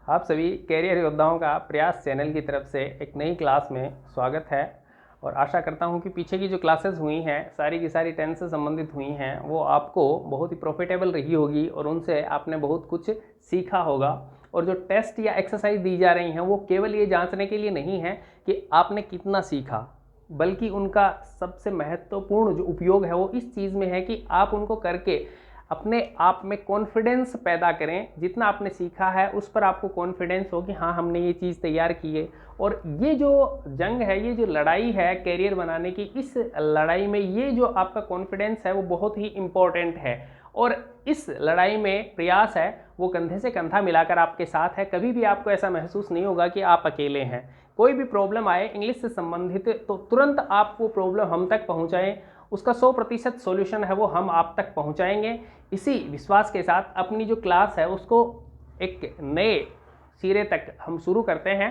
आप सभी कैरियर योद्धाओं का प्रयास चैनल की तरफ से एक नई क्लास में स्वागत है और आशा करता हूं कि पीछे की जो क्लासेस हुई हैं सारी की सारी टेंस से संबंधित हुई हैं वो आपको बहुत ही प्रॉफिटेबल रही होगी और उनसे आपने बहुत कुछ सीखा होगा। और जो टेस्ट या एक्सरसाइज दी जा रही हैं वो केवल ये जांचने के लिए नहीं है कि आपने कितना सीखा, बल्कि उनका सबसे महत्वपूर्ण जो उपयोग है वो इस चीज़ में है कि आप उनको करके अपने आप में कॉन्फिडेंस पैदा करें। जितना आपने सीखा है उस पर आपको कॉन्फिडेंस हो कि हाँ हमने ये चीज़ तैयार की है। और ये जो जंग है, ये जो लड़ाई है कैरियर बनाने की, इस लड़ाई में ये जो आपका कॉन्फिडेंस है वो बहुत ही इम्पोर्टेंट है। और इस लड़ाई में प्रयास है वो कंधे से कंधा मिलाकर आपके साथ है। कभी भी आपको ऐसा महसूस नहीं होगा कि आप अकेले हैं। कोई भी प्रॉब्लम आए इंग्लिश से संबंधित तो तुरंत आप वो प्रॉब्लम हम तक पहुंचाएं, उसका 100% सॉल्यूशन है वो हम आप तक पहुंचाएंगे। इसी विश्वास के साथ अपनी जो क्लास है उसको एक नए सिरे तक हम शुरू करते हैं।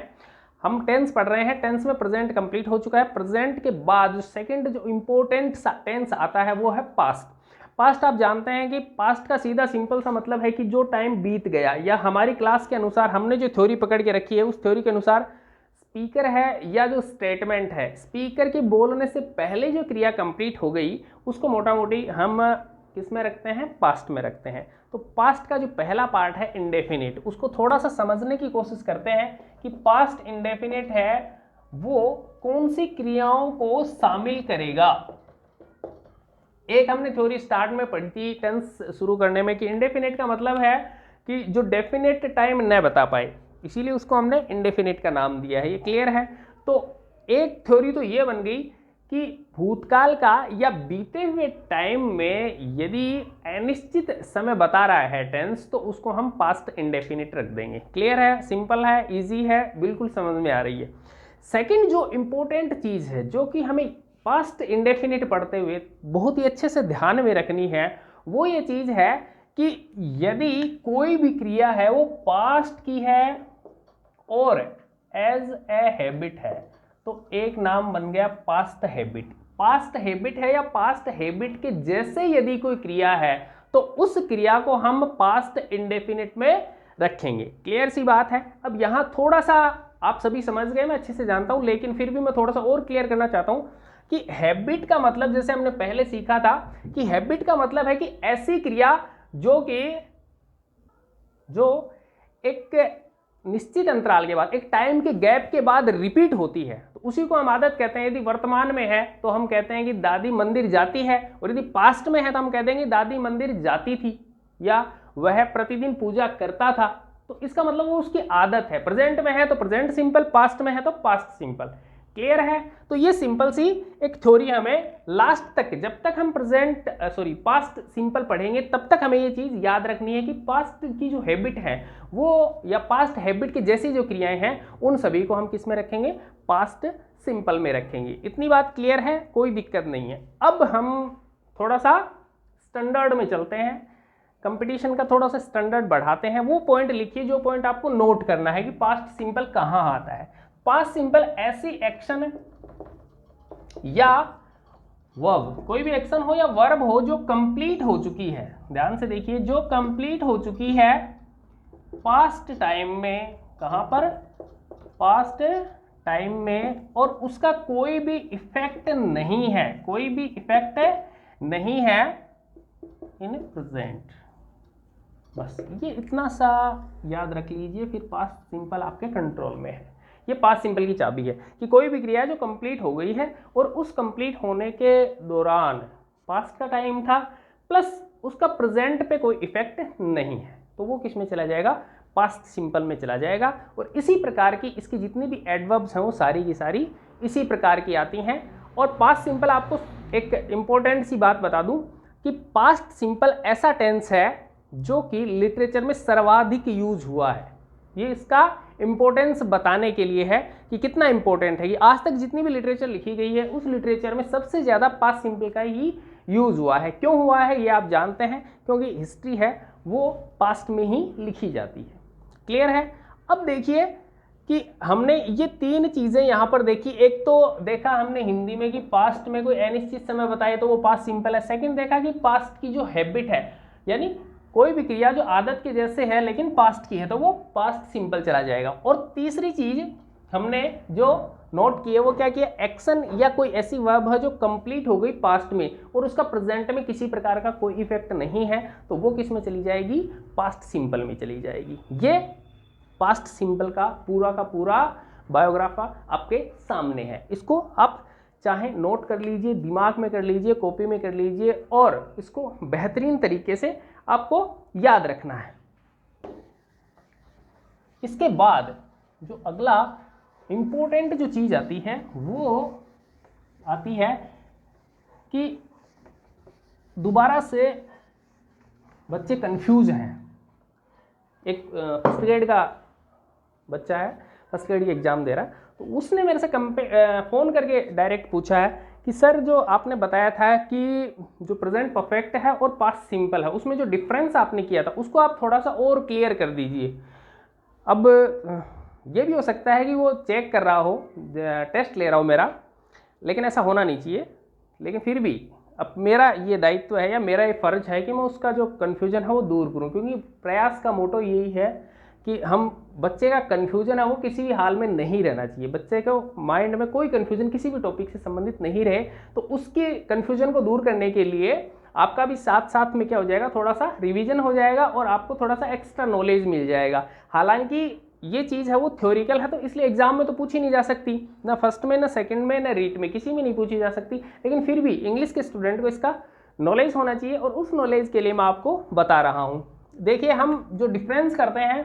हम टेंस पढ़ रहे हैं, टेंस में प्रेजेंट कंप्लीट हो चुका है। प्रेजेंट के बाद जो सेकंड जो इंपॉर्टेंट टेंस आता है वो है पास्ट। पास्ट आप जानते हैं कि पास्ट का सीधा सिंपल सा मतलब है कि जो टाइम बीत गया, या हमारी क्लास के अनुसार हमने जो थ्योरी पकड़ के रखी है उस थ्योरी के अनुसार स्पीकर है या जो स्टेटमेंट है, स्पीकर के बोलने से पहले जो क्रिया कंप्लीट हो गई उसको मोटा मोटी हम किस में रखते हैं, पास्ट में रखते हैं। तो पास्ट का जो पहला पार्ट है इंडेफिनिट, उसको थोड़ा सा समझने की कोशिश करते हैं कि पास्ट इंडेफिनिट है वो कौन सी क्रियाओं को शामिल करेगा। एक हमने थ्योरी स्टार्ट में पढ़ी थी टेंस शुरू करने में कि इंडेफिनिट का मतलब है कि जो डेफिनेट टाइम न बता पाए, इसीलिए उसको हमने इंडेफिनिट का नाम दिया है। ये क्लियर है। तो एक थ्योरी तो ये बन गई कि भूतकाल का या बीते हुए टाइम में यदि अनिश्चित समय बता रहा है टेंस तो उसको हम पास्ट इंडेफिनिट रख देंगे। क्लियर है, सिंपल है, इजी है, बिल्कुल समझ में आ रही है। सेकंड जो इंपॉर्टेंट चीज है जो कि हमें पास्ट इंडेफिनिट पढ़ते हुए बहुत ही अच्छे से ध्यान में रखनी है वो ये चीज है कि यदि कोई भी क्रिया है वो पास्ट की है और एज ए हैबिट है तो एक नाम बन गया पास्ट हैबिट। पास्ट हैबिट है या पास्ट हैबिट के जैसे यदि कोई क्रिया है तो उस क्रिया को हम पास्ट इंडेफिनिट में रखेंगे। क्लियर सी बात है। अब यहां थोड़ा सा आप सभी समझ गए, मैं अच्छे से जानता हूं, लेकिन फिर भी मैं थोड़ा सा और क्लियर करना चाहता हूं कि हैबिट का मतलब जैसे हमने पहले सीखा था कि हैबिट का मतलब है कि ऐसी क्रिया जो एक निश्चित अंतराल के बाद, एक टाइम के गैप के बाद रिपीट होती है, तो उसी को हम आदत कहते हैं। यदि वर्तमान में है तो हम कहते हैं कि दादी मंदिर जाती है, और यदि पास्ट में है तो हम कहते हैं कि दादी मंदिर जाती थी या वह प्रतिदिन पूजा करता था। तो इसका मतलब वो उसकी आदत है। प्रेजेंट में है तो प्रेजेंट सिंपल, पास्ट में है तो पास्ट सिंपल। क्लियर है। तो ये सिंपल सी एक थ्योरी हमें लास्ट तक, जब तक हम पास्ट सिंपल पढ़ेंगे तब तक हमें ये चीज याद रखनी है कि पास्ट की जो हैबिट है वो या पास्ट हैबिट की जैसी जो क्रियाएं हैं उन सभी को हम किस में रखेंगे, पास्ट सिंपल में रखेंगे। इतनी बात क्लियर है, कोई दिक्कत नहीं है। अब हम थोड़ा सा स्टैंडर्ड में चलते हैं, कंपटीशन का थोड़ा सा स्टैंडर्ड बढ़ाते हैं। वो पॉइंट लिखिए जो पॉइंट आपको नोट करना है कि पास्ट सिंपल कहां आता है। पास्ट सिंपल ऐसी एक्शन या वर्ब, कोई भी एक्शन हो या वर्ब हो जो कंप्लीट हो चुकी है, ध्यान से देखिए, जो कंप्लीट हो चुकी है पास्ट टाइम में, कहां पर, पास्ट टाइम में, और उसका कोई भी इफेक्ट नहीं है, कोई भी इफेक्ट नहीं है इन प्रेजेंट। बस ये इतना सा याद रख लीजिए, फिर पास्ट सिंपल आपके कंट्रोल में है। ये पास्ट सिंपल की चाबी है कि कोई भी क्रिया जो कंप्लीट हो गई है और उस कंप्लीट होने के दौरान पास्ट का टाइम था प्लस उसका प्रेजेंट पे कोई इफेक्ट नहीं है तो वो किस में चला जाएगा, पास्ट सिंपल में चला जाएगा। और इसी प्रकार की इसकी जितनी भी एडवर्ब्स हैं वो सारी की सारी इसी प्रकार की आती हैं। और पास्ट सिंपल, आपको एक इंपॉर्टेंट सी बात बता दूं कि पास्ट सिंपल ऐसा टेंस है जो कि लिटरेचर में सर्वाधिक यूज हुआ है। ये इसका इंपॉर्टेंस बताने के लिए है कि कितना इंपॉर्टेंट है। कि आज तक जितनी भी लिटरेचर लिखी गई है उस लिटरेचर में सबसे ज्यादा पास्ट सिंपल का ही यूज हुआ है। क्यों हुआ है ये आप जानते हैं, क्योंकि हिस्ट्री है वो पास्ट में ही लिखी जाती है। क्लियर है। अब देखिए कि हमने ये तीन चीजें यहां पर देखी। एक तो देखा हमने हिंदी में कि पास्ट में कोई अनिश्चित समय बताए तो वो पास्ट सिंपल है। सेकंड देखा कि पास्ट की जो हैबिट है, यानी कोई भी क्रिया जो आदत के जैसे है लेकिन पास्ट की है तो वो पास्ट सिंपल चला जाएगा। और तीसरी चीज हमने जो नोट किए वो क्या किया, एक्शन या कोई ऐसी वर्ब है जो कंप्लीट हो गई पास्ट में और उसका प्रेजेंट में किसी प्रकार का कोई इफेक्ट नहीं है तो वो किस में चली जाएगी, पास्ट सिंपल में चली जाएगी। ये पास्ट सिंपल का पूरा बायोग्राफा आपके सामने है। इसको आप चाहे नोट कर लीजिए, दिमाग में कर लीजिए, कॉपी में कर लीजिए और इसको बेहतरीन तरीके से आपको याद रखना है। इसके बाद जो अगला इंपॉर्टेंट जो चीज आती है वो आती है कि दोबारा से बच्चे कंफ्यूज हैं। एक फर्स्ट ग्रेड का बच्चा है, फर्स्ट ग्रेड की एग्जाम दे रहा है, तो उसने मेरे से फ़ोन करके डायरेक्ट पूछा है कि सर जो आपने बताया था कि जो प्रेजेंट परफेक्ट है और पास्ट सिंपल है उसमें जो डिफरेंस आपने किया था उसको आप थोड़ा सा और क्लियर कर दीजिए। अब ये भी हो सकता है कि वो चेक कर रहा हो, टेस्ट ले रहा हो मेरा, लेकिन ऐसा होना नहीं चाहिए। लेकिन फिर भी अब मेरा ये दायित्व है या मेरा ये फ़र्ज है कि मैं उसका जो कन्फ्यूज़न है वो दूर करूँ, क्योंकि प्रयास का मोटो यही है कि हम बच्चे का कन्फ्यूजन है वो किसी भी हाल में नहीं रहना चाहिए। बच्चे को माइंड में कोई कन्फ्यूजन किसी भी टॉपिक से संबंधित नहीं रहे, तो उसके कन्फ्यूजन को दूर करने के लिए आपका भी साथ साथ में क्या हो जाएगा, थोड़ा सा रिवीजन हो जाएगा और आपको थोड़ा सा एक्स्ट्रा नॉलेज मिल जाएगा। हालांकि ये चीज़ है वो थ्योरिकल है तो इसलिए एग्जाम में तो पूछी नहीं जा सकती, ना फर्स्ट में, ना सेकंड में, ना रीट में, किसी में नहीं पूछी जा सकती। लेकिन फिर भी इंग्लिश के स्टूडेंट को इसका नॉलेज होना चाहिए और उस नॉलेज के लिए मैं आपको बता रहा हूँ। देखिए हम जो डिफरेंस करते हैं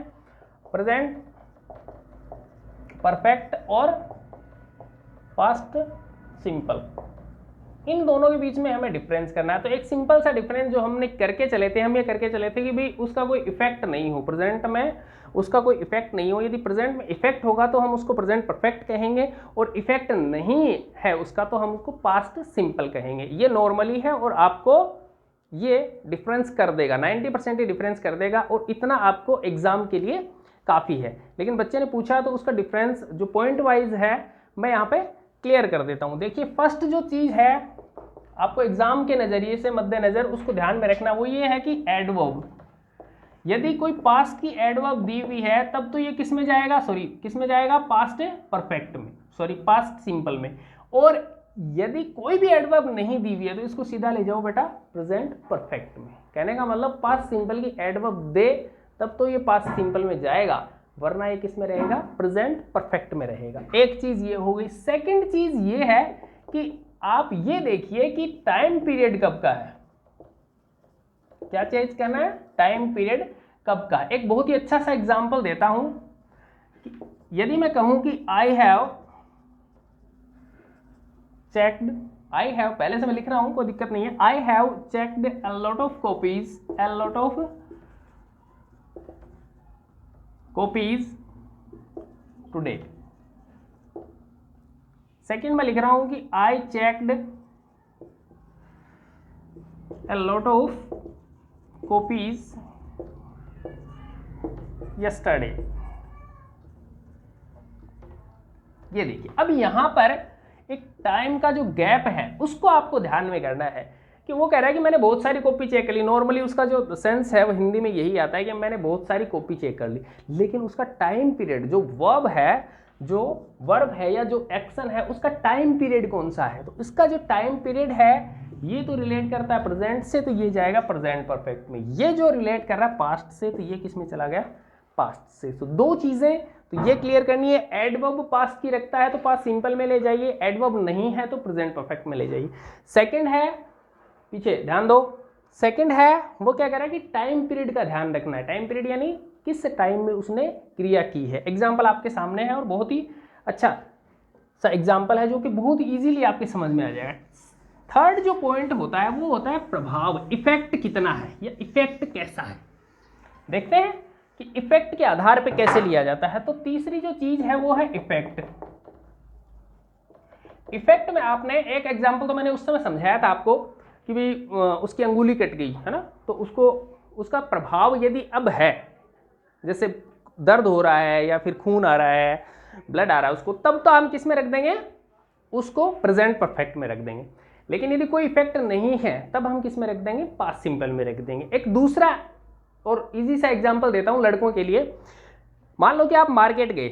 प्रेजेंट परफेक्ट और पास्ट सिंपल, इन दोनों के बीच में हमें डिफरेंस करना है। तो एक सिंपल सा डिफरेंस जो हमने करके चले थे, हम ये करके चले थे कि भाई उसका कोई इफेक्ट नहीं हो, प्रेजेंट में उसका कोई इफेक्ट नहीं हो। यदि प्रेजेंट में इफेक्ट होगा तो हम उसको प्रेजेंट परफेक्ट कहेंगे और इफेक्ट नहीं है उसका तो हम उसको पास्ट सिंपल कहेंगे। ये नॉर्मली है और आपको ये डिफरेंस कर देगा, 90% ही डिफरेंस कर देगा और इतना आपको एग्जाम के लिए काफ़ी है। लेकिन बच्चे ने पूछा तो उसका डिफरेंस जो पॉइंट वाइज है मैं यहाँ पे क्लियर कर देता हूँ। देखिए फर्स्ट जो चीज़ है आपको एग्जाम के नज़रिए से मद्देनज़र उसको ध्यान में रखना, वो ये है कि एडवर्ब, यदि कोई पास्ट की एडवर्ब दी हुई है तब तो ये किस में जाएगा, किस में जाएगा, पास्ट परफेक्ट में, पास्ट सिंपल में। और यदि कोई भी एडवर्ब नहीं दी हुई है तो इसको सीधा ले जाओ बेटा प्रेजेंट परफेक्ट में। कहने का मतलब पास्ट सिंपल की एडवर्ब दे तब तो ये पास्ट सिंपल में जाएगा, वरना ये किस में रहेगा, प्रेजेंट परफेक्ट में रहेगा। एक चीज ये हो गई। सेकंड चीज ये है कि आप ये देखिए कि टाइम पीरियड कब का है, क्या चीज कहना है, टाइम पीरियड कब का। एक बहुत ही अच्छा सा एग्जांपल देता हूं कि यदि मैं कहूं कि I have checked, I have पहले से मैं लिख रहा हूं कोई दिक्कत नहीं है, I have checked a lot of copies, a lot of copies today. Second में लिख रहा हूं कि I checked a lot of copies yesterday. ये देखिए अब यहां पर एक टाइम का जो गैप है उसको आपको ध्यान में करना है कि वो कह रहा है कि मैंने बहुत सारी कॉपी चेक कर ली। नॉर्मली उसका जो सेंस है वो हिंदी में यही आता है कि मैंने बहुत सारी कॉपी चेक कर ली, लेकिन उसका टाइम पीरियड जो वर्ब है या जो एक्शन है उसका टाइम पीरियड कौन सा है, तो इसका जो टाइम पीरियड है ये तो रिलेट करता है प्रेजेंट से, तो ये जाएगा प्रेजेंट परफेक्ट में। ये जो रिलेट कर रहा है पास्ट से तो ये किस में चला गया, पास्ट से। तो दो चीजें तो ये क्लियर करनी है, एडवर्ब पास्ट की रखता है तो पास्ट सिंपल में ले जाइए, एडवर्ब नहीं है तो प्रेजेंट परफेक्ट में ले जाइए। सेकंड है, पीछे ध्यान दो, सेकंड है वो क्या कह रहा है कि टाइम पीरियड का ध्यान रखना है। टाइम पीरियड यानी किस टाइम में उसने क्रिया की है। एग्जाम्पल आपके सामने है और बहुत ही अच्छा सा एग्जाम्पल है जो कि बहुत इजीली आपके समझ में आ जाएगा। थर्ड जो पॉइंट होता है वो होता है प्रभाव, इफेक्ट कितना है या इफेक्ट कैसा है। देखते हैं कि इफेक्ट के आधार पे कैसे लिया जाता है। तो तीसरी जो चीज है वो है इफेक्ट। इफेक्ट में आपने एक एग्जाम्पल तो मैंने उस समय समझाया था आपको कि भाई उसकी अंगुली कट गई है ना, तो उसको उसका प्रभाव यदि अब है, जैसे दर्द हो रहा है या फिर खून आ रहा है, ब्लड आ रहा है उसको, तब तो हम किस में रख देंगे, उसको प्रेजेंट परफेक्ट में रख देंगे। लेकिन यदि कोई इफेक्ट नहीं है तब हम किस में रख देंगे, पास्ट सिंपल में रख देंगे। एक दूसरा और इजी सा एग्जांपल देता हूँ लड़कों के लिए। मान लो कि आप मार्केट गए,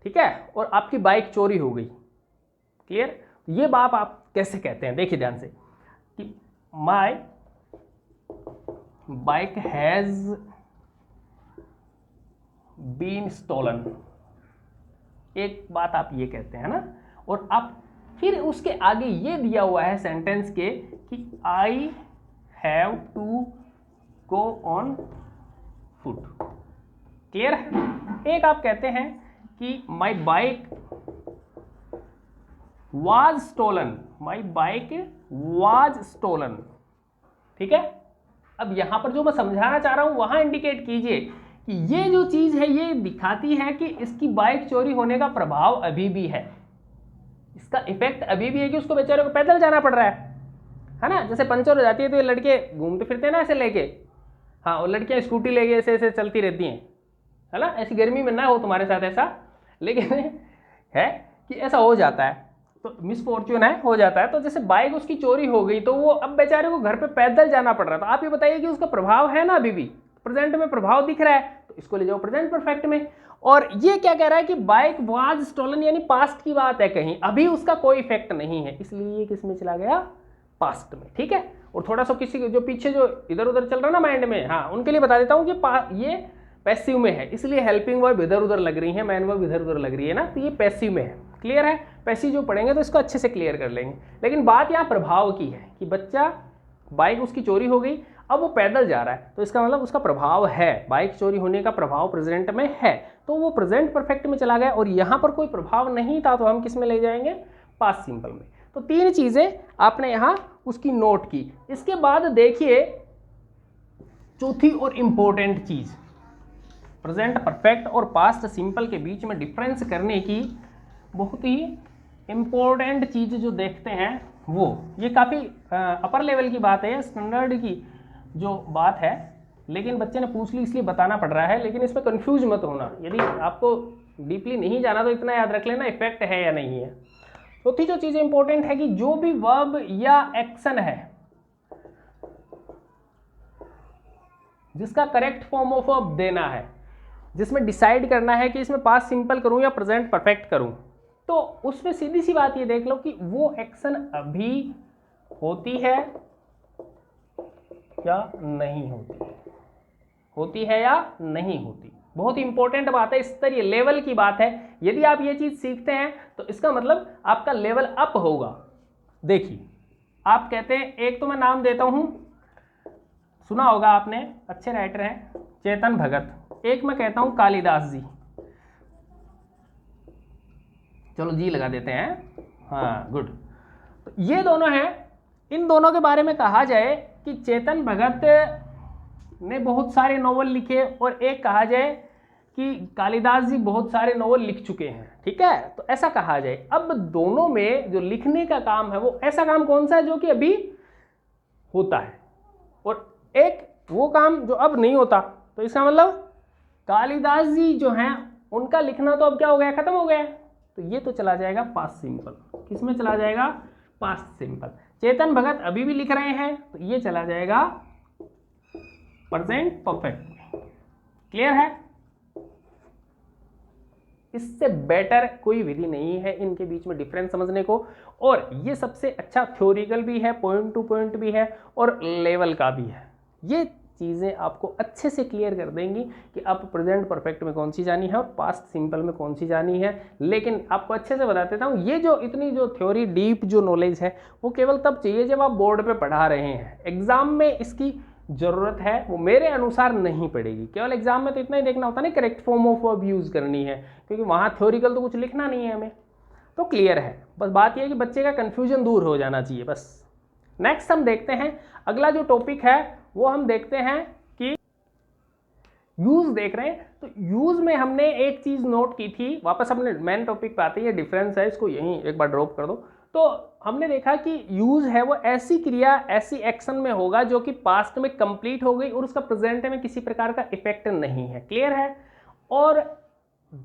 ठीक है, और आपकी बाइक चोरी हो गई। क्लियर? ये बात आप कैसे कहते हैं, देखिए ध्यान से, कि my bike has been stolen, एक बात आप ये कहते हैं ना, और आप फिर उसके आगे ये दिया हुआ है सेंटेंस के कि I have to go on foot. Clear है? एक आप कहते हैं कि my bike was stolen, my bike was stolen. ठीक है? अब यहां पर जो मैं समझाना चाह रहा हूं वहां इंडिकेट कीजिए कि ये जो चीज है ये दिखाती है कि इसकी बाइक चोरी होने का प्रभाव अभी भी है, इसका इफेक्ट अभी भी है कि उसको बेचारे को पैदल जाना पड़ रहा है ना। जैसे पंचर हो जाती है तो ये लड़के घूमते फिरते हैं ना ऐसे लेके, हाँ, और लड़कियां स्कूटी लेके ऐसे ऐसे चलती रहती हैं, है ना। ऐसी गर्मी में ना हो तुम्हारे साथ ऐसा, लेकिन है कि ऐसा हो जाता है, तो मिसफॉर्च्यून है, हो जाता है। तो जैसे बाइक उसकी चोरी हो गई तो वो अब बेचारे को घर पे पैदल जाना पड़ रहा था। आप ये बताइए कि उसका प्रभाव है ना, अभी भी प्रेजेंट में प्रभाव दिख रहा है, तो इसको ले जाओ प्रेजेंट परफेक्ट में। और ये क्या कह रहा है कि बाइक वाज स्टोलन, यानी पास्ट की बात है, कहीं अभी उसका कोई इफेक्ट नहीं है, इसलिए ये किस में चला गया, पास्ट में। ठीक है? और थोड़ा सा किसी जो पीछे जो इधर उधर चल रहा है ना माइंड में, हाँ, उनके लिए बता देता हूँ कि ये पैसिव में है, इसलिए हेल्पिंग वर्ब इधर उधर लग रही है, मैन वर्ब इधर उधर लग रही है ना, तो ये पैसिव में है। क्लियर है? पैसिव जो पढ़ेंगे तो इसको अच्छे से क्लियर कर लेंगे। लेकिन बात यहाँ प्रभाव की है कि बच्चा, बाइक उसकी चोरी हो गई, अब वो पैदल जा रहा है, तो इसका मतलब उसका प्रभाव है, बाइक चोरी होने का प्रभाव प्रेजेंट में है, तो वो प्रेजेंट परफेक्ट में चला गया। और यहाँ पर कोई प्रभाव नहीं था तो हम किस में ले जाएंगे, पास्ट सिंपल में। तो तीन चीजें आपने यहाँ उसकी नोट की। इसके बाद देखिए चौथी और इंपॉर्टेंट चीज, प्रेजेंट परफेक्ट और पास्ट सिंपल के बीच में डिफरेंस करने की बहुत ही इंपॉर्टेंट चीज जो देखते हैं वो, ये काफ़ी अपर लेवल की बात है, स्टैंडर्ड की जो बात है, लेकिन बच्चे ने पूछ ली इसलिए बताना पड़ रहा है। लेकिन इसमें कंफ्यूज मत होना, यदि आपको डीपली नहीं जाना तो इतना याद रख लेना इफेक्ट है या नहीं है। चौथी जो चीज़ इंपॉर्टेंट है कि जो भी वर्ब या एक्शन है जिसका करेक्ट फॉर्म ऑफ वर्ब देना है, जिसमें डिसाइड करना है कि इसमें पास्ट सिंपल करूं या प्रेजेंट परफेक्ट करूं, तो उसमें सीधी सी बात ये देख लो कि वो एक्शन अभी होती है या नहीं होती, होती है या नहीं होती। बहुत इंपॉर्टेंट बात है, स्तरीय लेवल की बात है। यदि आप ये चीज सीखते हैं तो इसका मतलब आपका लेवल अप होगा। देखिए, आप कहते हैं, एक तो मैं नाम देता हूं, सुना होगा आपने, अच्छे राइटर हैं चेतन भगत, एक मैं कहता हूं कालिदास जी, चलो जी लगा देते हैं, हाँ गुड। तो ये दोनों हैं, इन दोनों के बारे में कहा जाए कि चेतन भगत ने बहुत सारे नॉवल लिखे और एक कहा जाए कि कालिदास जी बहुत सारे नॉवल लिख चुके हैं। ठीक है? तो ऐसा कहा जाए। अब दोनों में जो लिखने का काम है वो ऐसा काम कौन सा है जो कि अभी होता है, और एक वो काम जो अब नहीं होता। तो इसका मतलब कालिदास जी जो हैं उनका लिखना तो अब क्या हो गया, खत्म हो गया, तो ये तो चला जाएगा पास्ट सिंपल। किस में चला जाएगा, पास्ट सिंपल। चेतन भगत अभी भी लिख रहे हैं तो ये चला जाएगा प्रेजेंट परफेक्ट में। क्लियर है? इससे बेटर कोई विधि नहीं है इनके बीच में डिफरेंस समझने को, और ये सबसे अच्छा थ्योरिकल भी है, पॉइंट टू पॉइंट भी है, और लेवल का भी है। ये चीज़ें आपको अच्छे से क्लियर कर देंगी कि आप प्रेजेंट परफेक्ट में कौन सी जानी है और पास्ट सिंपल में कौन सी जानी है। लेकिन आपको अच्छे से बता देता हूँ, ये जो इतनी जो थ्योरी डीप जो नॉलेज है वो केवल तब चाहिए जब आप बोर्ड पे पढ़ा रहे हैं। एग्जाम में इसकी ज़रूरत है वो मेरे अनुसार नहीं पड़ेगी। केवल एग्जाम में तो इतना ही देखना होता नहीं, correct form of verb use करनी है, क्योंकि वहाँ थ्योरिकल तो कुछ लिखना नहीं है हमें। तो क्लियर है, बस बात यह है कि बच्चे का कन्फ्यूजन दूर हो जाना चाहिए बस। नेक्स्ट हम देखते हैं, अगला जो टॉपिक है वो हम देखते हैं कि यूज देख रहे हैं। तो यूज में हमने एक चीज नोट की थी, वापस अपने मेन टॉपिक पे आते हैं, ये डिफरेंस है, इसको यहीं एक बार ड्रॉप कर दो। तो हमने देखा कि यूज है वो ऐसी क्रिया, ऐसी एक्शन में होगा जो कि पास्ट में कंप्लीट हो गई और उसका प्रेजेंट में किसी प्रकार का इफेक्ट नहीं है। क्लियर है? और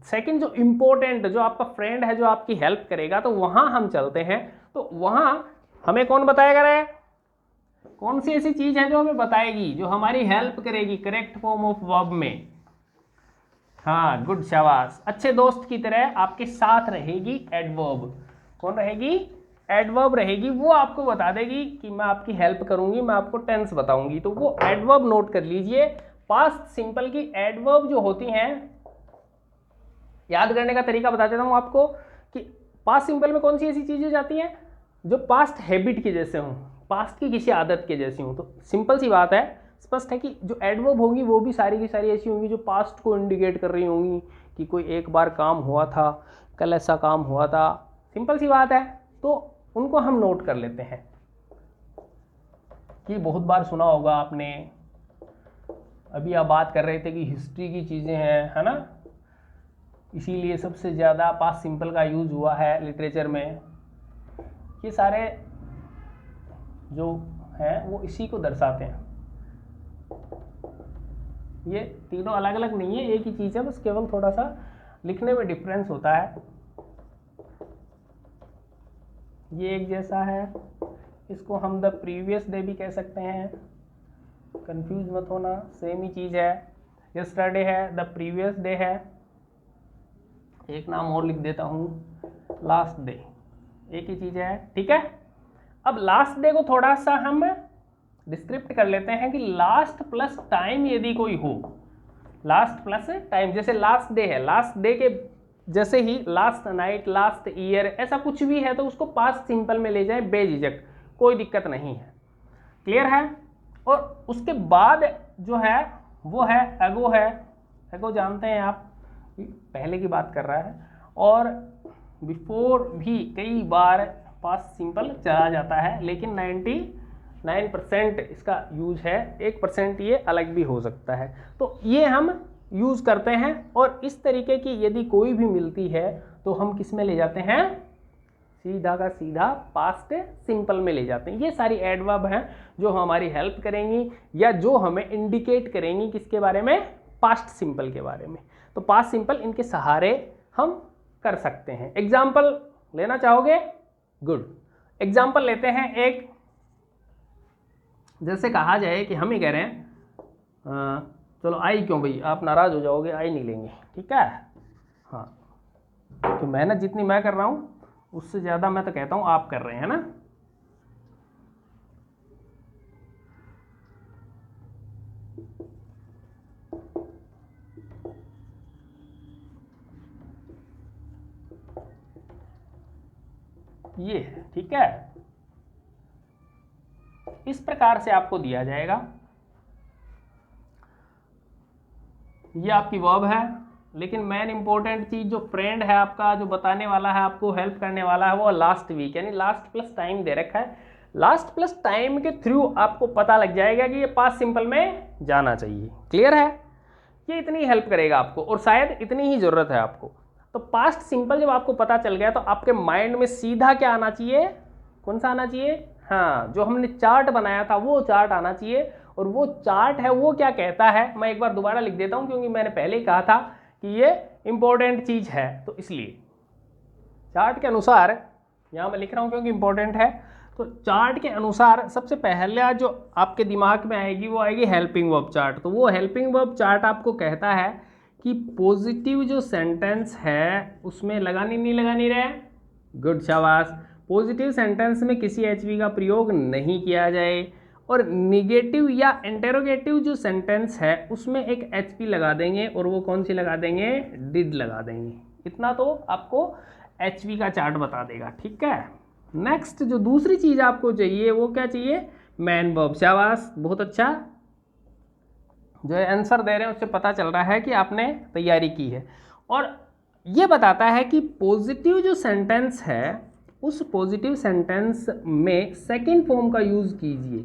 सेकंड जो इंपॉर्टेंट, जो आपका फ्रेंड है जो आपकी हेल्प करेगा, तो वहां हम चलते हैं। तो वहां हमें कौन बताया गया है, कौन सी ऐसी चीज है जो हमें बताएगी, जो हमारी हेल्प करेगी करेक्ट फॉर्म ऑफ वर्ब में? हाँ, गुड, शाबाश। अच्छे दोस्त की तरह आपके साथ रहेगी एडवर्ब। कौन रहेगी? एडवर्ब रहेगी। वो आपको बता देगी कि मैं आपकी हेल्प करूंगी, मैं आपको टेंस बताऊंगी। तो वो एडवर्ब नोट कर लीजिए। पास्ट सिंपल की एडवर्ब जो होती हैं, याद करने का तरीका बता देता हूं आपको कि पास्ट सिंपल में कौन सी ऐसी चीजें जाती हैं जो पास्ट हैबिट के जैसे हों, पास्ट की किसी आदत के जैसी हों। तो सिंपल सी बात है, स्पष्ट है कि जो एडवर्ब होंगी वो भी सारी की सारी ऐसी होंगी जो पास्ट को इंडिकेट कर रही होंगी कि कोई एक बार काम हुआ था, कल ऐसा काम हुआ था। सिंपल सी बात है, तो उनको हम नोट कर लेते हैं कि बहुत बार सुना होगा आपने। अभी आप बात कर रहे थे कि हिस्ट्री की चीज़ें हैं, है ना, इसीलिए सबसे ज़्यादा पास्ट सिंपल का यूज़ हुआ है लिटरेचर में। ये सारे जो हैं वो इसी को दर्शाते हैं। ये तीनों अलग अलग नहीं है, एक ही चीज़ है, बस केवल थोड़ा सा लिखने में डिफरेंस होता है। ये एक जैसा है, इसको हम द प्रीवियस डे भी कह सकते हैं, कंफ्यूज मत होना, सेम ही चीज़ है। यस्टरडे है, द प्रीवियस डे है। एक नाम और लिख देता हूँ, लास्ट डे, एक ही चीज़ है, ठीक है। अब लास्ट डे को थोड़ा सा हम डिस्क्रिप्ट कर लेते हैं कि लास्ट प्लस टाइम यदि कोई हो, लास्ट प्लस टाइम, जैसे लास्ट डे है, लास्ट डे के जैसे ही लास्ट नाइट, लास्ट ईयर, ऐसा कुछ भी है तो उसको पास्ट सिंपल में ले जाए बेझिझक, कोई दिक्कत नहीं है। क्लियर है? और उसके बाद जो है वो है एगो है। एगो जानते हैं आप, पहले की बात कर रहा है। और बिफोर भी कई बार पास्ट सिंपल चला जाता है, लेकिन 99% इसका यूज है, 1% ये अलग भी हो सकता है। तो ये हम यूज करते हैं, और इस तरीके की यदि कोई भी मिलती है तो हम किस में ले जाते हैं? सीधा का सीधा पास्ट सिंपल में ले जाते हैं। ये सारी एडवर्ब हैं जो हमारी हेल्प करेंगी या जो हमें इंडिकेट करेंगी किसके बारे में? पास्ट सिंपल के बारे में। तो पास्ट सिंपल इनके सहारे हम कर सकते हैं। एग्जाम्पल लेना चाहोगे? गुड, एग्जाम्पल लेते हैं एक। जैसे कहा जाए कि हम ही कह रहे हैं, चलो आई क्यों भाई, आप नाराज हो जाओगे, आई नहीं लेंगे, ठीक है। हाँ, तो मेहनत जितनी मैं कर रहा हूँ उससे ज़्यादा मैं तो कहता हूँ आप कर रहे हैं ना। ये है, ठीक है। इस प्रकार से आपको दिया जाएगा, ये आपकी वर्ब है, लेकिन मेन इंपॉर्टेंट चीज जो फ्रेंड है आपका, जो बताने वाला है, आपको हेल्प करने वाला है, वो लास्ट वीक, यानी लास्ट प्लस टाइम दे रखा है। लास्ट प्लस टाइम के थ्रू आपको पता लग जाएगा कि ये पास्ट सिंपल में जाना चाहिए। क्लियर है? ये इतनी हेल्प करेगा आपको, और शायद इतनी ही जरूरत है आपको। तो पास्ट सिंपल जब आपको पता चल गया तो आपके माइंड में सीधा क्या आना चाहिए? कौन सा आना चाहिए? हाँ, जो हमने चार्ट बनाया था वो चार्ट आना चाहिए। और वो चार्ट है वो क्या कहता है, मैं एक बार दोबारा लिख देता हूं क्योंकि मैंने पहले ही कहा था कि ये इंपॉर्टेंट चीज है, तो इसलिए चार्ट के अनुसार यहां मैं लिख रहा हूं क्योंकि इंपॉर्टेंट है। तो चार्ट के अनुसार सबसे पहले जो आपके दिमाग में आएगी वो आएगी हेल्पिंग वर्ब चार्ट। तो वो हेल्पिंग वर्ब चार्ट आपको कहता है कि पॉजिटिव जो सेंटेंस है उसमें लगानी नहीं लगानी रहे। गुड, शाबाश। पॉजिटिव सेंटेंस में किसी एचवी का प्रयोग नहीं किया जाए, और निगेटिव या इंटेरोगेटिव जो सेंटेंस है उसमें एक एचपी लगा देंगे, और वो कौन सी लगा देंगे? डिड लगा देंगे। इतना तो आपको एचवी का चार्ट बता देगा, ठीक है। नेक्स्ट जो दूसरी चीज आपको चाहिए वो क्या चाहिए? Man verb. शाबाश, बहुत अच्छा। जो आंसर दे रहे हैं उससे पता चल रहा है कि आपने तैयारी की है। और ये बताता है कि पॉजिटिव जो सेंटेंस है उस पॉजिटिव सेंटेंस में सेकंड फॉर्म का यूज कीजिए।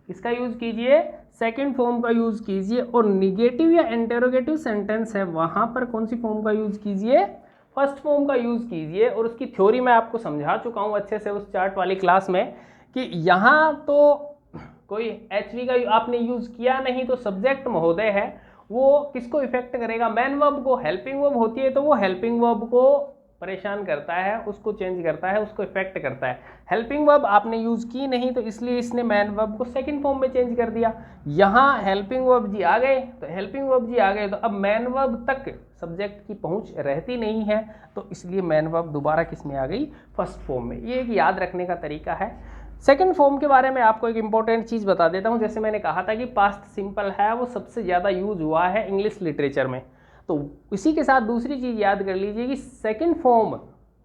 इसका यूज कीजिए, सेकंड फॉर्म का यूज कीजिए। और निगेटिव या इंटेरोगेटिव सेंटेंस है वहां पर कौन सी फॉर्म का यूज कीजिए? फर्स्ट फॉर्म का यूज कीजिए। और उसकी थ्योरी मैं आपको समझा चुका हूं अच्छे से उस चार्ट वाली क्लास में कि यहाँ तो कोई एचवी का आपने यूज किया नहीं, तो सब्जेक्ट महोदय है वो किसको इफेक्ट करेगा? मैन वर्ब को। हेल्पिंग वर्ब होती है तो वो हेल्पिंग वर्ब को परेशान करता है, उसको चेंज करता है, उसको इफेक्ट करता है। हेल्पिंग वर्ब आपने यूज़ की नहीं तो इसलिए इसने मैन वर्ब को सेकंड फॉर्म में चेंज कर दिया। यहाँ हेल्पिंग वर्ब जी आ गए, तो हेल्पिंग वर्ब जी आ गए तो अब मैन वर्ब तक सब्जेक्ट की पहुंच रहती नहीं है, तो इसलिए मैन वर्ब दोबारा किस में आ गई, फर्स्ट फॉर्म में। ये एक याद रखने का तरीका है। सेकंड फॉर्म के बारे में आपको एक इंपॉर्टेंट चीज़ बता देता हूँ। जैसे मैंने कहा था कि पास्ट सिंपल है वो सबसे ज़्यादा यूज हुआ है इंग्लिश लिटरेचर में, तो इसी के साथ दूसरी चीज़ याद कर लीजिए कि सेकंड फॉर्म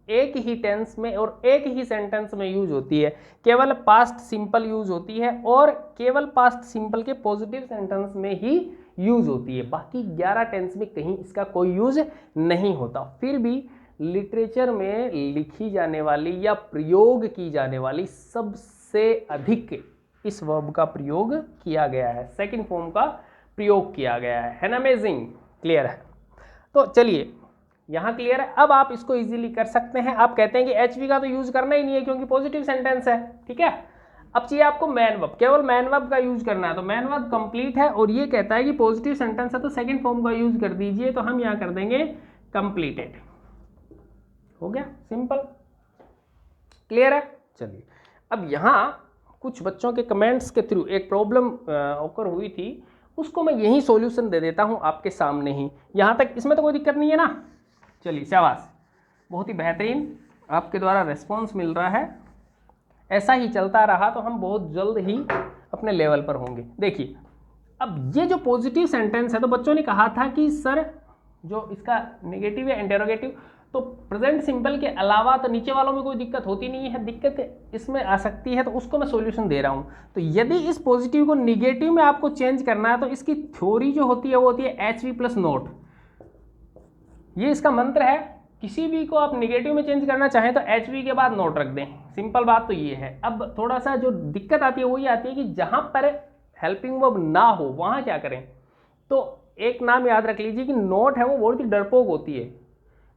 एक ही टेंस में और एक ही सेंटेंस में यूज होती है, केवल पास्ट सिंपल यूज होती है और केवल पास्ट सिंपल के पॉजिटिव सेंटेंस में ही यूज होती है। बाकी 11 टेंस में कहीं इसका कोई यूज नहीं होता। फिर भी लिटरेचर में लिखी जाने वाली या प्रयोग की जाने वाली सबसे अधिक इस वर्ब का प्रयोग किया गया है, सेकंड फॉर्म का प्रयोग किया गया है ना। अमेजिंग, क्लियर है। तो चलिए यहाँ क्लियर है। अब आप इसको इजीली कर सकते हैं। आप कहते हैं कि एचवी का तो यूज करना ही नहीं है क्योंकि पॉजिटिव सेंटेंस है, ठीक है। अब चाहिए आपको मैन वर्ब, केवल मैन वर्ब का यूज करना है, तो मैन वर्ब कंप्लीट है और ये कहता है कि पॉजिटिव सेंटेंस है तो सेकंड फॉर्म का यूज कर दीजिए, तो हम यहाँ कर देंगे कंप्लीटेड। हो गया, सिंपल, क्लियर है। चलिए अब यहाँ कुछ बच्चों के कमेंट्स के थ्रू एक प्रॉब्लम ओकर हुई थी, उसको मैं यही सॉल्यूशन दे देता हूँ आपके सामने ही। यहाँ तक इसमें तो कोई दिक्कत नहीं है ना। चलिए शाबाश, बहुत ही बेहतरीन आपके द्वारा रिस्पॉन्स मिल रहा है। ऐसा ही चलता रहा तो हम बहुत जल्द ही अपने लेवल पर होंगे। देखिए अब ये जो पॉजिटिव सेंटेंस है, तो बच्चों ने कहा था कि सर जो इसका नेगेटिव या इंटेरोगेटिव, तो प्रेजेंट सिंपल के अलावा तो नीचे वालों में कोई दिक्कत होती नहीं है, दिक्कत इसमें आ सकती है, तो उसको मैं सॉल्यूशन दे रहा हूँ। तो यदि इस पॉजिटिव को निगेटिव में आपको चेंज करना है तो इसकी थ्योरी जो होती है वो होती है एचवी प्लस नोट। ये इसका मंत्र है। किसी भी को आप निगेटिव में चेंज करना चाहें तो एचवी के बाद नोट रख दें, सिंपल बात तो ये है। अब थोड़ा सा जो दिक्कत आती है वो ये आती है कि जहाँ पर हेल्पिंग वर्ब ना हो वहाँ क्या करें। तो एक नाम याद रख लीजिए कि नोट है वो बहुत ही डरपोक होती है,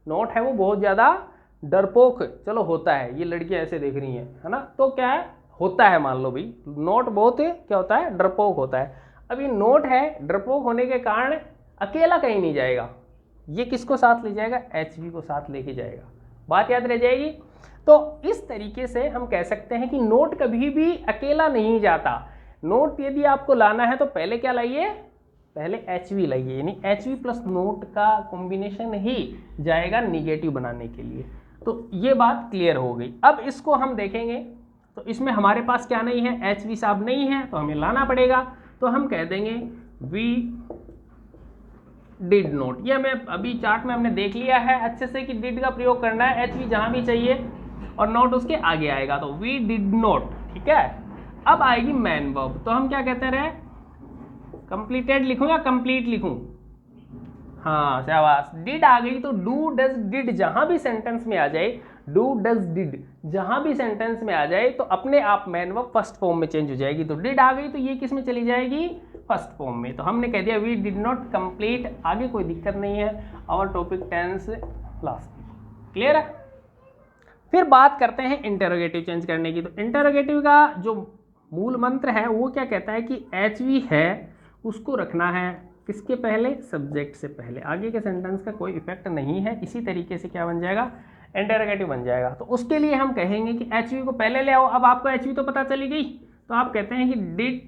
नोट है वो बहुत ज़्यादा डरपोक चलो होता है। ये लड़कियां ऐसे देख रही हैं, है ना, तो क्या है होता है, मान लो भाई नोट बहुत क्या होता है, डरपोक होता है। अब ये नोट है, डरपोक होने के कारण अकेला कहीं नहीं जाएगा, ये किसको साथ ले जाएगा, एचवी को साथ लेके जाएगा। बात याद रह जाएगी। तो इस तरीके से हम कह सकते हैं कि नोट कभी भी अकेला नहीं जाता। नोट यदि आपको लाना है तो पहले क्या लाइए, पहले एचवी लाइए, यानी एचवी प्लस नोट का कॉम्बिनेशन ही जाएगा निगेटिव बनाने के लिए। तो ये बात क्लियर हो गई। अब इसको हम देखेंगे तो इसमें हमारे पास क्या नहीं है, एचवी साहब नहीं है, तो हमें लाना पड़ेगा। तो हम कह देंगे वी डिड नोट। ये हमें अभी चार्ट में हमने देख लिया है अच्छे से कि डिड का प्रयोग करना है, एचवी जहां भी चाहिए और नोट उसके आगे आएगा, तो वी डिड नोट, ठीक है। अब आएगी मैन वर्ब, तो हम क्या कहते रहे, कंप्लीटेड लिखूं या कंप्लीट लिखूं, हाँ शाबाश, डिड आ गई तो डू डज डिड जहां भी सेंटेंस में आ जाए, डू डज डिड जहां भी सेंटेंस में आ जाए तो अपने आप मैन वर्ब फर्स्ट फॉर्म में चेंज हो जाएगी। तो डिड आ गई तो ये किस में चली जाएगी, फर्स्ट फॉर्म में। तो हमने कह दिया वी डिड नॉट कंप्लीट, आगे कोई दिक्कत नहीं है, our topic tense last, clear है। फिर बात करते हैं इंटरोगेटिव चेंज करने की। तो इंटरोगेटिव का जो मूल मंत्र है वो क्या कहता है कि एचवी है उसको रखना है किसके पहले, सब्जेक्ट से पहले, आगे के सेंटेंस का कोई इफेक्ट नहीं है। इसी तरीके से क्या बन जाएगा, इंटरोगेटिव बन जाएगा। तो उसके लिए हम कहेंगे कि एचवी को पहले ले आओ। अब आपको एचवी तो पता चली गई, तो आप कहते हैं कि डिड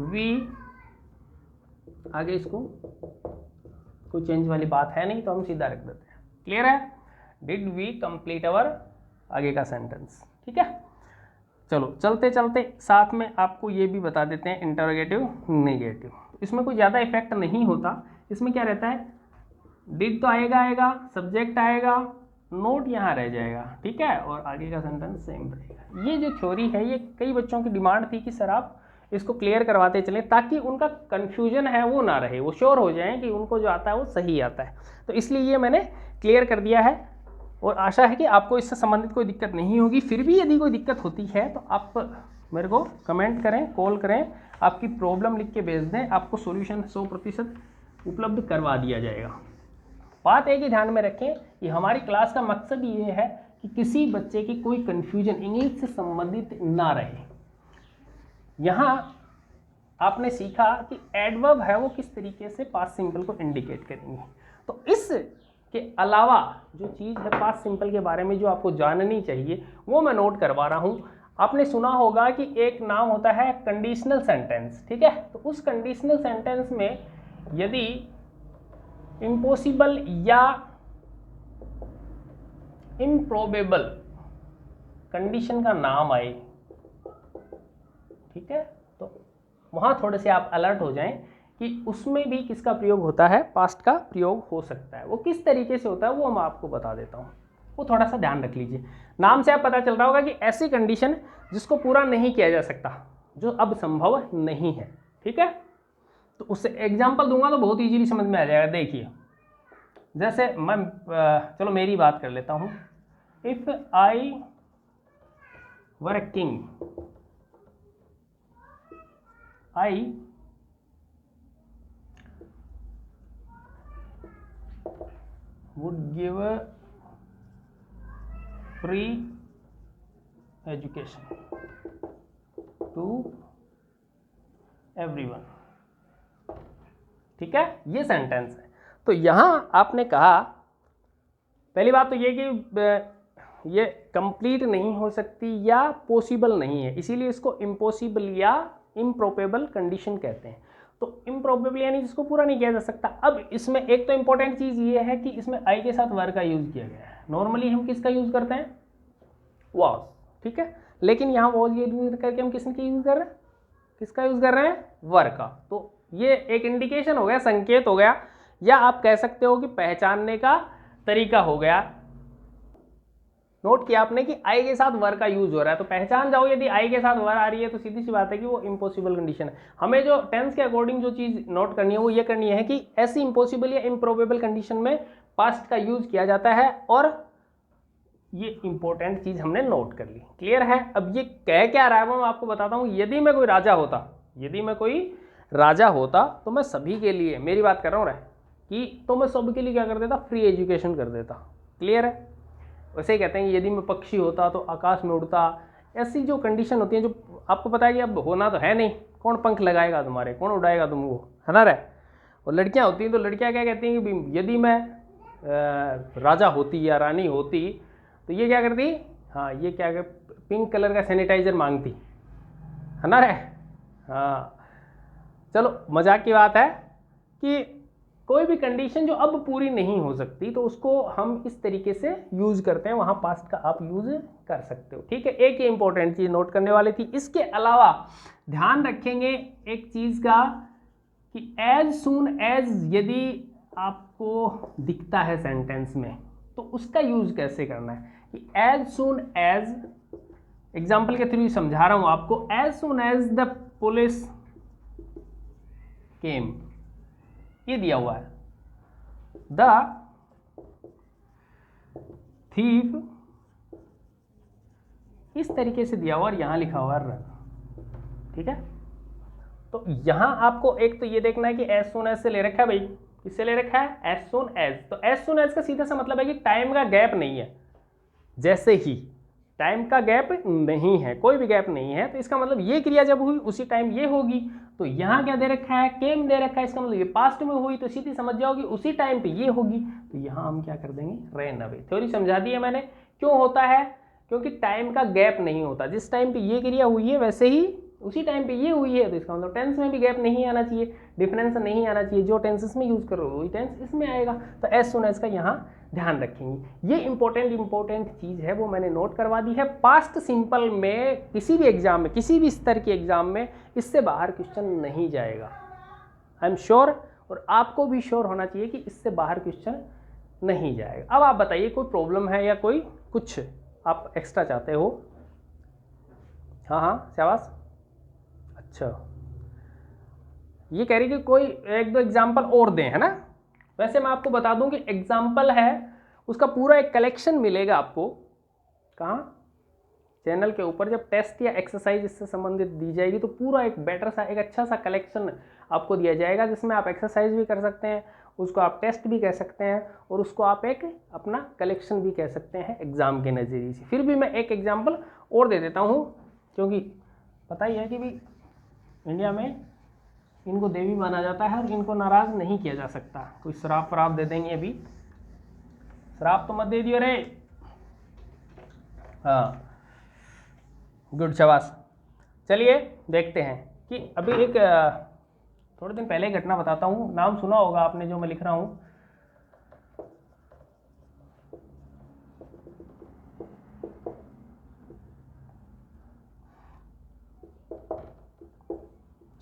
वी, आगे इसको कोई चेंज वाली बात है नहीं तो हम सीधा रख देते हैं, क्लियर है। डिड वी कंप्लीट अवर, आगे का सेंटेंस, ठीक है। चलो चलते चलते साथ में आपको ये भी बता देते हैं इंटरोगेटिव नेगेटिव। इसमें कोई ज़्यादा इफेक्ट नहीं होता। इसमें क्या रहता है, डिड तो आएगा, सब्जेक्ट आएगा, नोट यहाँ रह जाएगा, ठीक है, और आगे का सेंटेंस सेम रहेगा। ये जो थ्योरी है ये कई बच्चों की डिमांड थी कि सर आप इसको क्लियर करवाते चलें ताकि उनका कन्फ्यूजन है वो ना रहे, वो श्योर हो जाएं कि उनको जो आता है वो सही आता है। तो इसलिए ये मैंने क्लियर कर दिया है और आशा है कि आपको इससे संबंधित कोई दिक्कत नहीं होगी। फिर भी यदि कोई दिक्कत होती है तो आप मेरे को कमेंट करें, कॉल करें, आपकी प्रॉब्लम लिख के भेज दें, आपको सॉल्यूशन 100% उपलब्ध करवा दिया जाएगा। बात एक ही ध्यान में रखें कि हमारी क्लास का मकसद ये है कि किसी बच्चे की कोई कन्फ्यूजन इंग्लिश से संबंधित ना रहे। यहाँ आपने सीखा कि एडवर्ब है वो किस तरीके से पास्ट सिंपल को इंडिकेट करेंगे। तो इस के अलावा जो चीज़ है पास्ट सिंपल के बारे में जो आपको जाननी चाहिए वो मैं नोट करवा रहा हूँ। आपने सुना होगा कि एक नाम होता है कंडीशनल सेंटेंस, ठीक है। तो उस कंडीशनल सेंटेंस में यदि इम्पॉसिबल या इम्प्रोबेबल कंडीशन का नाम आए, ठीक है, तो वहाँ थोड़े से आप अलर्ट हो जाएं कि उसमें भी किसका प्रयोग होता है, पास्ट का प्रयोग हो सकता है। वो किस तरीके से होता है वो मैं आपको बता देता हूँ, वो थोड़ा सा ध्यान रख लीजिए। नाम से आप पता चल रहा होगा कि ऐसी कंडीशन जिसको पूरा नहीं किया जा सकता, जो अब संभव नहीं है, ठीक है। तो उससे एग्जाम्पल दूंगा तो बहुत ईजीली समझ में आ जाएगा। देखिए, जैसे मैं चलो मेरी बात कर लेता हूँ। If I were a king, I would give a free education to everyone, ठीक है, ये सेंटेंस है। तो यहां आपने कहा, पहली बात तो ये कि ये कंप्लीट नहीं हो सकती या पॉसिबल नहीं है, इसीलिए इसको इम्पॉसिबल या इम्प्रोबेबल कंडीशन कहते हैं। तो इम्प्रोबेबल यानी जिसको पूरा नहीं किया जा सकता। अब इसमें एक तो इंपॉर्टेंट चीज ये है कि इसमें आई के साथ वर का यूज किया गया है। नॉर्मली हम किसका यूज करते हैं, वॉज, ठीक है, लेकिन यहाँ वॉज ये यूज करके हम किसका यूज कर रहे हैं, किसका यूज कर रहे हैं, वर का। तो ये एक इंडिकेशन हो गया, संकेत हो गया, या आप कह सकते हो कि पहचानने का तरीका हो गया। नोट किया आपने कि आई के साथ वर का यूज हो रहा है, तो पहचान जाओ यदि आई के साथ वर आ रही है तो सीधी सी बात है कि वो इम्पॉसिबल कंडीशन है। हमें जो टेंस के अकॉर्डिंग जो चीज नोट करनी है वो ये करनी है कि ऐसी इम्पॉसिबल या इम्प्रोबेबल कंडीशन में पास्ट का यूज किया जाता है, और ये इंपॉर्टेंट चीज हमने नोट कर ली। क्लियर है। अब ये कह क्या रहा है वो मैं आपको बताता हूँ। यदि मैं कोई राजा होता, यदि मैं कोई राजा होता तो मैं सभी के लिए, मेरी बात कर रहा हूँ कि तो मैं सभी के लिए क्या कर देता, फ्री एजुकेशन कर देता। क्लियर है। वैसे ही कहते हैं कि यदि मैं पक्षी होता तो आकाश में उड़ता। ऐसी जो कंडीशन होती है जो आपको पता है कि अब होना तो है नहीं, कौन पंख लगाएगा तुम्हारे, कौन उड़ाएगा तुमको, है ना रे। और लड़कियां होती हैं तो लड़कियां क्या कहती हैं कि यदि मैं राजा होती या रानी होती तो ये क्या करती, हाँ ये क्या कर, पिंक कलर का सैनिटाइजर मांगती, है ना रे। हाँ चलो मजाक की बात है कि कोई भी कंडीशन जो अब पूरी नहीं हो सकती तो उसको हम इस तरीके से यूज करते हैं, वहां पास्ट का आप यूज कर सकते हो। ठीक है, एक ही इंपॉर्टेंट चीज नोट करने वाली थी। इसके अलावा ध्यान रखेंगे एक चीज का कि एज सून एज यदि आपको दिखता है सेंटेंस में तो उसका यूज कैसे करना है कि एज सून एज, एग्जाम्पल के थ्रू समझा रहा हूं आपको। As soon as the police came, ये दिया हुआ है, द थीफ, इस तरीके से दिया हुआ और यहां लिखा हुआ रन। ठीक है, तो यहां आपको एक तो ये देखना है कि एज सून एज से ले रखा है भाई, किससे ले रखा है, एज सून एज। तो एज सून एज का सीधा सा मतलब है कि टाइम का गैप नहीं है, जैसे ही, टाइम का गैप नहीं है, कोई भी गैप नहीं है। तो इसका मतलब ये क्रिया जब हुई उसी टाइम ये होगी। तो यहाँ क्या दे रखा है, केम दे रखा है, इसका मतलब ये पास्ट में हुई तो सीधी समझ जाओगी उसी टाइम पे ये होगी। तो यहाँ हम क्या कर देंगे, रैन अवे। थ्योरी समझा दी है मैंने। क्यों होता है, क्योंकि टाइम का गैप नहीं होता, जिस टाइम पे ये क्रिया हुई है वैसे ही उसी टाइम पे ये हुई है। तो इसका मतलब टेंस में भी गैप नहीं आना चाहिए, डिफरेंस नहीं आना चाहिए। जो टेंसेस में यूज करो वही टेंस इसमें आएगा। तो एज सून एज का यहाँ ध्यान रखेंगे। ये इंपॉर्टेंट चीज है, वो मैंने नोट करवा दी है। पास्ट सिंपल में किसी भी एग्जाम में, किसी भी स्तर के एग्जाम में इससे बाहर क्वेश्चन नहीं जाएगा। आई एम श्योर, और आपको भी श्योर होना चाहिए कि इससे बाहर क्वेश्चन नहीं जाएगा। अब आप बताइए कोई प्रॉब्लम है या कोई कुछ आप एक्स्ट्रा चाहते हो। हाँ हाँ शाबाश। अच्छा, ये कह रही कि कोई एक दो एग्जाम्पल और दें, है ना। वैसे मैं आपको बता दूं कि एग्जाम्पल है उसका पूरा एक कलेक्शन मिलेगा आपको। कहाँ, चैनल के ऊपर जब टेस्ट या एक्सरसाइज इससे संबंधित दी जाएगी तो पूरा एक बेटर सा, एक अच्छा सा कलेक्शन आपको दिया जाएगा, जिसमें आप एक्सरसाइज भी कर सकते हैं, उसको आप टेस्ट भी कह सकते हैं, और उसको आप एक अपना कलेक्शन भी कह सकते हैं एग्जाम के नज़रिए से। फिर भी मैं एक एग्जाम्पल और दे देता हूँ, क्योंकि पता ही है कि भी इंडिया में इनको देवी माना जाता है और इनको नाराज़ नहीं किया जा सकता। कोई श्राप वराप दे देंगे अभी श्राप तो मत दे दियो रे। हाँ गुड, शाबाश। चलिए देखते हैं कि अभी एक थोड़े दिन पहले घटना बताता हूँ। नाम सुना होगा आपने जो मैं लिख रहा हूँ।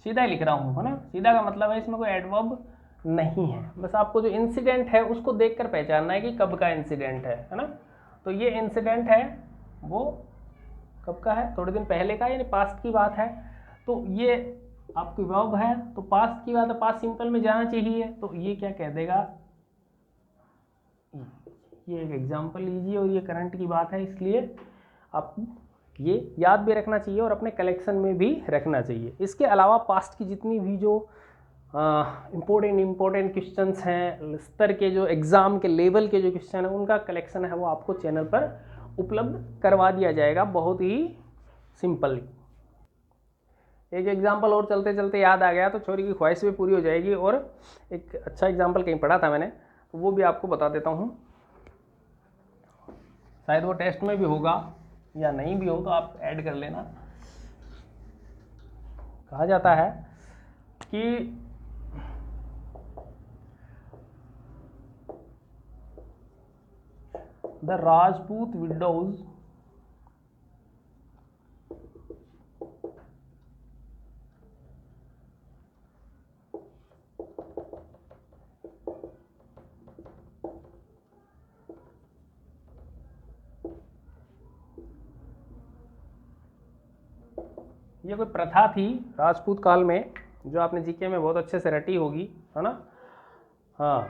सीधा ही लिख रहा हूँ, है ना। सीधा का मतलब है इसमें कोई एडवर्ब नहीं है, बस आपको जो इंसिडेंट है उसको देखकर पहचानना है कि कब का इंसिडेंट है ना। तो ये इंसिडेंट है वो कब का है, थोड़े दिन पहले का, यानी पास्ट की बात है। तो ये आपकी वर्ब है, तो पास्ट की बात है, पास्ट सिंपल में जाना चाहिए। तो ये क्या कह देगा, ये एक एग्जांपल लीजिए और ये करंट की बात है, इसलिए आपको ये याद भी रखना चाहिए और अपने कलेक्शन में भी रखना चाहिए। इसके अलावा पास्ट की जितनी भी जो इम्पोर्टेंट क्वेश्चंस हैं, स्तर के जो एग्ज़ाम के लेवल के जो क्वेश्चन हैं, उनका कलेक्शन है वो आपको चैनल पर उपलब्ध करवा दिया जाएगा, बहुत ही सिंपल। एक एग्जांपल और चलते चलते याद आ गया तो छोरी की ख्वाहिश भी पूरी हो जाएगी। और एक अच्छा एग्जांपल कहीं पढ़ा था मैंने, तो वो भी आपको बता देता हूँ। शायद वो टेस्ट में भी होगा या नहीं भी हो तो आप ऐड कर लेना। कहा जाता है कि द राजपूत विडोज ये कोई प्रथा थी राजपूत काल में, जो आपने जीके में बहुत अच्छे से रटी होगी, है ना। हाँ,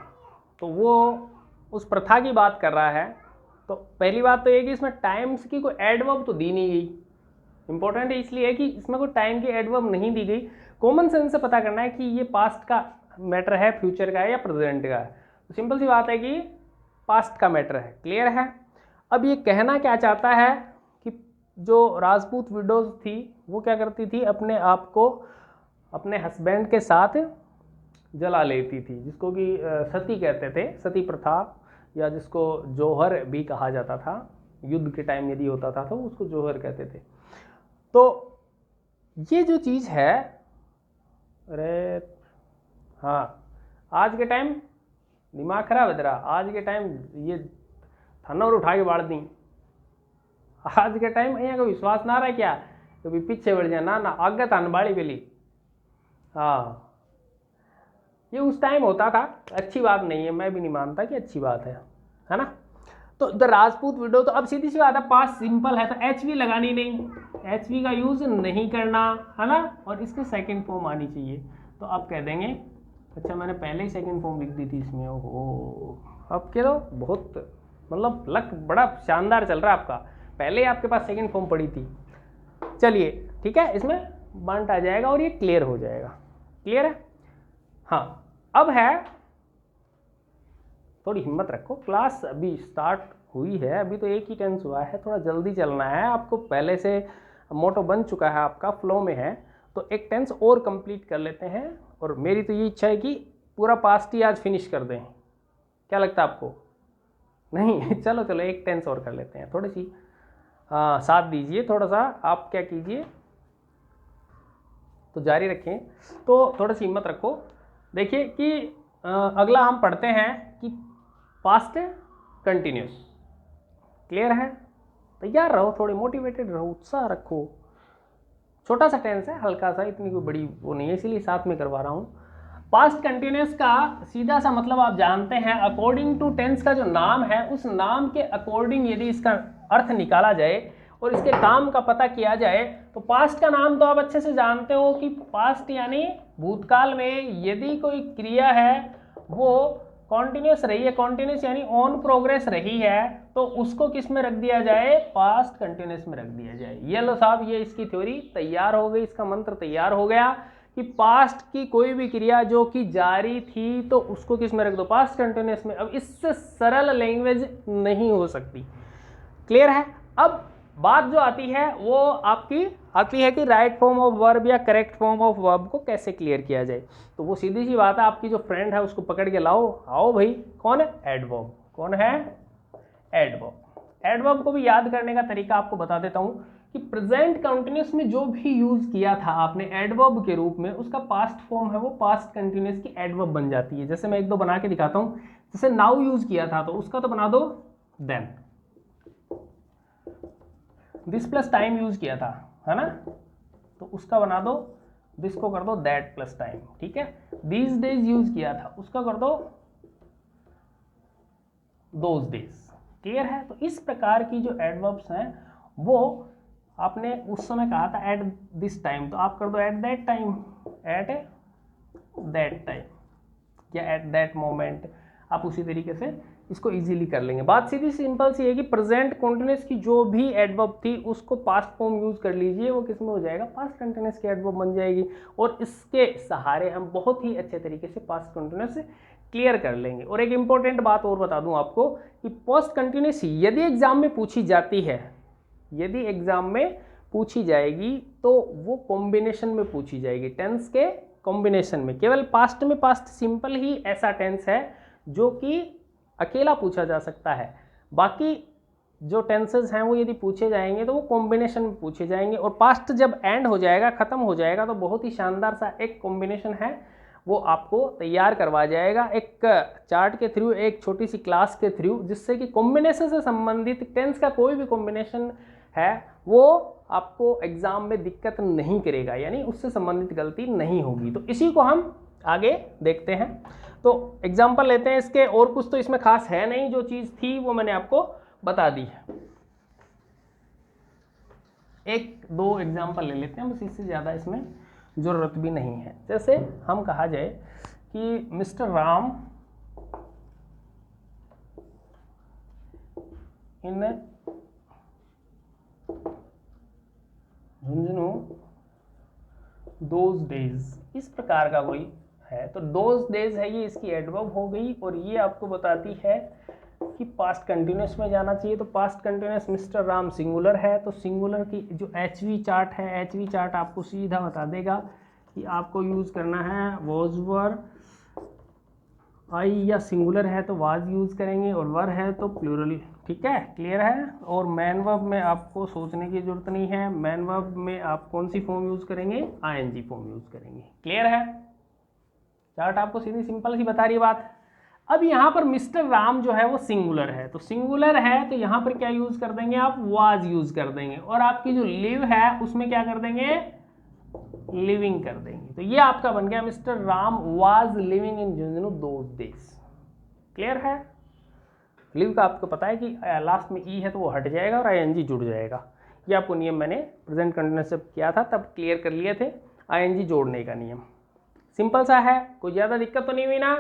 तो वो उस प्रथा की बात कर रहा है। तो पहली बात तो ये कि इसमें टाइम्स की कोई एडवर्ब तो दी नहीं गई। इंपॉर्टेंट इसलिए है कि इसमें कोई टाइम की एडवर्ब नहीं दी गई। कॉमन सेंस से पता करना है कि ये पास्ट का मैटर है, फ्यूचर का है या प्रेजेंट का है। तो सिंपल सी बात है कि पास्ट का मैटर है। क्लियर है। अब ये कहना क्या चाहता है कि जो राजपूत विडोज थी वो क्या करती थी, अपने आप को अपने हस्बैंड के साथ जला लेती थी, जिसको कि सती कहते थे, सती प्रथा, या जिसको जौहर भी कहा जाता था। युद्ध के टाइम यदि होता था तो उसको जौहर कहते थे। तो ये जो चीज़ है, अरे हाँ, आज के टाइम दिमाग खराब है तेरा, आज के टाइम ये थाना और उठा के बाढ़ दी। आज के टाइम यहाँ का विश्वास ना रहा क्या, कभी पीछे बढ़ जाए ना आगे थान बाड़ी पेली। हाँ, ये उस टाइम होता था, अच्छी बात नहीं है, मैं भी नहीं मानता कि अच्छी बात है ना। तो द राजपूत विडो, तो अब सीधी सी बात है, पास्ट सिंपल है तो एच वी लगानी नहीं, एच वी का यूज नहीं करना, है ना। और इसके सेकंड फॉर्म आनी चाहिए। तो आप कह देंगे अच्छा मैंने पहले ही सेकंड फॉर्म लिख दी थी इसमें, ओहो अब कह दो बहुत मतलब लक बड़ा शानदार चल रहा है आपका, पहले ही आपके पास सेकंड फॉर्म पड़ी थी। चलिए ठीक है, इसमें बंट आ जाएगा और ये क्लियर हो जाएगा। क्लियर है। हाँ, अब है, थोड़ी हिम्मत रखो, क्लास अभी स्टार्ट हुई है, अभी तो एक ही टेंस हुआ है, थोड़ा जल्दी चलना है आपको, पहले से मोटो बन चुका है आपका, फ्लो में है। तो एक टेंस और कंप्लीट कर लेते हैं, और मेरी तो ये इच्छा है कि पूरा पास्ट ही आज फिनिश कर दें। क्या लगता है आपको? नहीं चलो चलो एक टेंस और कर लेते हैं, थोड़ी सी साथ दीजिए, थोड़ा सा आप क्या कीजिए तो जारी रखें, तो थोड़ी सी हिम्मत रखो। देखिए कि अगला हम पढ़ते हैं कि पास्ट कंटिन्यूस। क्लियर है। तैयार रहो, थोड़े मोटिवेटेड रहो, उत्साह रखो। छोटा सा टेंस है, हल्का सा, इतनी कोई बड़ी वो नहीं है, इसीलिए साथ में करवा रहा हूँ। पास्ट कंटिन्यूस का सीधा सा मतलब आप जानते हैं, अकॉर्डिंग टू टेंस का जो नाम है उस नाम के अकॉर्डिंग यदि इसका अर्थ निकाला जाए और इसके काम का पता किया जाए, तो पास्ट का नाम तो आप अच्छे से जानते हो कि पास्ट यानी भूतकाल में यदि कोई क्रिया है वो कॉन्टिन्यूस रही है, कॉन्टिन्यूस यानी ऑन प्रोग्रेस रही है, तो उसको किस में रख दिया जाए, पास्ट कंटिन्यूस में रख दिया जाए। ये लो साहब, ये इसकी थ्योरी तैयार हो गई, इसका मंत्र तैयार हो गया कि पास्ट की कोई भी क्रिया जो कि जारी थी तो उसको किस में रख दो, पास्ट कंटिन्यूस में। अब इससे सरल लैंग्वेज नहीं हो सकती। क्लियर है। अब बात जो आती है वो आपकी आती है कि राइट फॉर्म ऑफ वर्ब या करेक्ट फॉर्म ऑफ वर्ब को कैसे क्लियर किया जाए। तो वो सीधी सी बात है, आपकी जो फ्रेंड है उसको पकड़ के लाओ, आओ भाई, कौन है, एडवर्ब। कौन है, एडवर्ब। एडवर्ब को भी याद करने का तरीका आपको बता देता हूं कि प्रेजेंट कंटिन्यूअस में जो भी यूज किया था आपने एडवर्ब के रूप में, उसका पास्ट फॉर्म है वो पास्ट कंटिन्यूअस की एडवर्ब बन जाती है। जैसे मैं एक दो बना के दिखाता हूं, जैसे नाउ यूज किया था तो उसका तो बना दो then. This plus time use किया था, है ना, तो उसका बना दो, दिस को कर दो दैट प्लस टाइम, ठीक है। दीज डेज यूज किया था, उसका कर दो दोज डेज। क्लियर है। तो इस प्रकार की जो एडवर्ब्स हैं वो आपने उस समय कहा था एट दिस टाइम, तो आप कर दो at that time, at that time या एट दैट मोमेंट। आप उसी तरीके से इसको इजीली कर लेंगे। बात सीधी सिंपल सी है कि प्रेजेंट कंटिन्यूअस की जो भी एडवर्ब थी उसको पास्ट फॉर्म यूज कर लीजिए, वो किस में हो जाएगा, पास्ट कंटिन्यूअस की एडवर्ब बन जाएगी। और इसके सहारे हम बहुत ही अच्छे तरीके से पास्ट कंटिन्यूअस क्लियर कर लेंगे। और एक इंपॉर्टेंट बात और बता दूं आपको कि पास्ट कंटिन्यूअस यदि एग्जाम में पूछी जाती है, यदि एग्जाम में पूछी जाएगी तो वो कॉम्बिनेशन में पूछी जाएगी, टेंस के कॉम्बिनेशन में। केवल पास्ट में पास्ट सिंपल ही ऐसा टेंस है जो कि अकेला पूछा जा सकता है। बाकी जो टेंसेस हैं वो यदि पूछे जाएंगे तो वो कॉम्बिनेशन में पूछे जाएंगे। और पास्ट जब एंड हो जाएगा, खत्म हो जाएगा, तो बहुत ही शानदार सा एक कॉम्बिनेशन है वो आपको तैयार करवा जाएगा एक चार्ट के थ्रू, एक छोटी सी क्लास के थ्रू, जिससे कि कॉम्बिनेशन से संबंधित टेंस का कोई भी कॉम्बिनेशन है वो आपको एग्जाम में दिक्कत नहीं करेगा, यानी उससे संबंधित गलती नहीं होगी। तो इसी को हम आगे देखते हैं। तो एग्जाम्पल लेते हैं इसके, और कुछ तो इसमें खास है नहीं, जो चीज़ थी वो मैंने आपको बता दी है। एक दो एग्जाम्पल ले लेते हैं बस, इससे ज़्यादा इसमें ज़रूरत भी नहीं है। जैसे हम कहा जाए कि mister Ram in Jhunjhunu those days, इस प्रकार का कोई है, तो दोज डेज है ये इसकी एडवर्ब हो गई। और ये आपको बताती है कि पास्ट कंटिन्यूअस में जाना चाहिए, तो past continuous mister Ram singular है, तो सिंगुलर की जो एचवी चार्ट है, एचवी चार्ट आपको सीधा बता देगा कि आपको यूज़ करना है वॉज वर, आई या सिंगुलर है तो वाज यूज़ करेंगे, और वर है तो प्लूरल, ठीक है, क्लियर है। और मैन वर्ब में आपको सोचने की जरूरत नहीं है, मैन वर्ब में आप कौन सी फॉर्म यूज़ करेंगे, आईएनजी फॉर्म यूज़ करेंगे, क्लियर है। चार्ट आपको सीधी सिंपल सी बता रही बात। अब यहाँ पर मिस्टर राम जो है वो सिंगुलर है, तो सिंगुलर है तो यहाँ पर क्या यूज़ कर देंगे आप, वाज यूज़ कर देंगे। और आपकी जो लिव है उसमें क्या कर देंगे, लिविंग कर देंगे। तो ये आपका बन गया mister Ram was living in Jhunjhunu those days, clear है। लिव का आपको पता है कि लास्ट में ई है तो वो हट जाएगा और आईएनजी जुड़ जाएगा। ये आपको नियम मैंने प्रेजेंट कंटिन्यूअस से किया था तब क्लियर कर लिए थे, आईएनजी जोड़ने का नियम सिंपल सा है, कोई ज़्यादा दिक्कत तो नहीं हुई ना।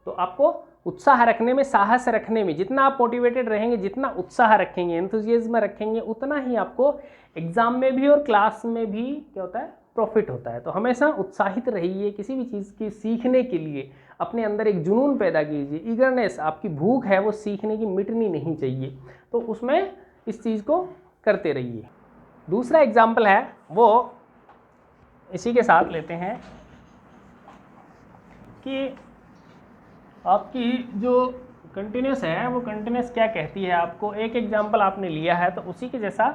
तो आपको उत्साह रखने में, साहस रखने में, जितना आप मोटिवेटेड रहेंगे, जितना उत्साह रखेंगे, एंथुजियाज्म रखेंगे, उतना ही आपको एग्जाम में भी और क्लास में भी क्या होता है, प्रॉफिट होता है। तो हमेशा उत्साहित रहिए, किसी भी चीज़ की सीखने के लिए अपने अंदर एक जुनून पैदा कीजिए, ईगरनेस, आपकी भूख है वो सीखने की मिटनी नहीं चाहिए, तो उसमें इस चीज़ को करते रहिए। दूसरा एग्जाम्पल है वो इसी के साथ लेते हैं कि आपकी जो कंटिन्यूस है वो कंटिन्यूस क्या कहती है आपको। एक एग्जाम्पल आपने लिया है तो उसी के जैसा